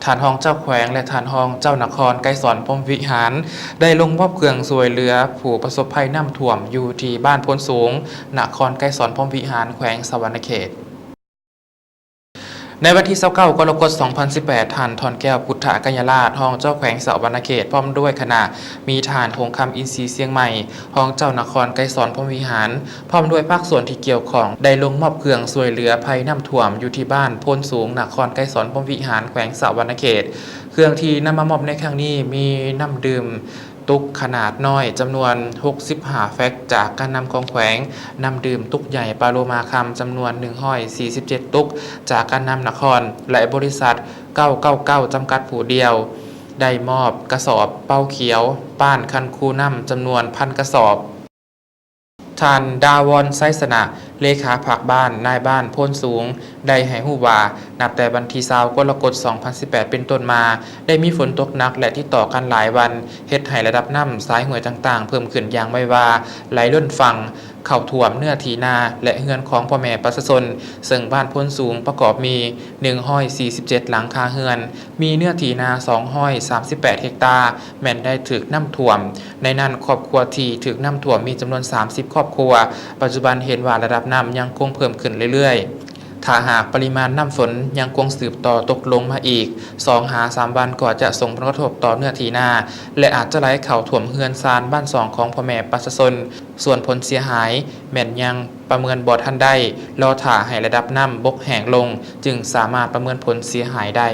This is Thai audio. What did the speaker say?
ฐานห้องเจ้าแขวงและฐานห้องเจ้านครไกรสอนพรหมวิหารได้ลงมอบเครื่องช่วยเหลือผู้ประสบภัยน้ำท่วมอยู่ที่บ้านโพนสูงนครไกรสอนพรหมวิหารแขวงสะหวรรณเขตในวันที่29กรกฎาคม2018ท่านทอนแก้วพุทธกัญญาราชห้องเจ้าแขวงสะหวรรณเขตพร้อมด้วยคณะมีฐานหงคำอินทรีย์เสียงใหม่ห้องเจ้านครไกรสอนพรหมวิหารพร้อมด้วยภาคส่วนที่เกี่ยวข้องได้ลงมอบเครื่องช่วยเหลือภัยน้ำท่วมอยู่ที่บ้านโพนสูงนครไกรสอนพรหมวิหารแขวงสะหวรรณเขตเครื่องที่นำมามอบในครั้งนี้มีน้ำดื่มตุกขนาดน้อยจำนวน65แฟกจากการนำของแขวงนำดื่มตุกใหญ่ปาโลมาคำจำนวน147ตุกจากการนำนครและบริษัท999จำกัดผู้เดียวได้มอบกระสอบเป้าเขียวป้านคันคูน้ำจำนวน1,000กระสอบท่านดาวอนไซสนะเลขาภาคบ้านนายบ้านโพนสูงได้ให้ฮู้ว่านับแต่วันที่20กรกฎาคม2018เป็นต้นมาได้มีฝนตกหนักและที่ต่อกันหลายวันเฮ็ดให้ระดับน้ำสายห้วยต่างๆเพิ่มขึ้นอย่างไม่ว่าไหลล้นฝั่งเข้าท่วมเนื้อที่นาและเฮือนของพ่อแม่ประชาชนซึ่งบ้านโพนสูงประกอบมี147หลังคาเฮือนมีเนื้อที่นา238เฮกตาร์แม้นได้ถูกน้ำท่วมในนั้นครอบครัวที่ถูกน้ำท่วมมีจำนวน30ครอบครัวปัจจุบันเห็นว่าระดับน้ำยังคงเพิ่มขึ้นเรื่อยๆถ้าหากปริมาณน้ำฝนยังคงสืบต่อตกลงมาอีก 2-3 วันก็จะส่งผลกระทบต่อเนื้อที่นาและอาจจะไหลเข้าท่วมเฮือนซานบ้าน2ของพ่อแม่ประชาชนส่วนผลเสียหายแม้นยังประเมินบ่ทันได้รอท่าให้ระดับน้ำบกแห้งลงจึงสามารถประเมินผลเสียหายได้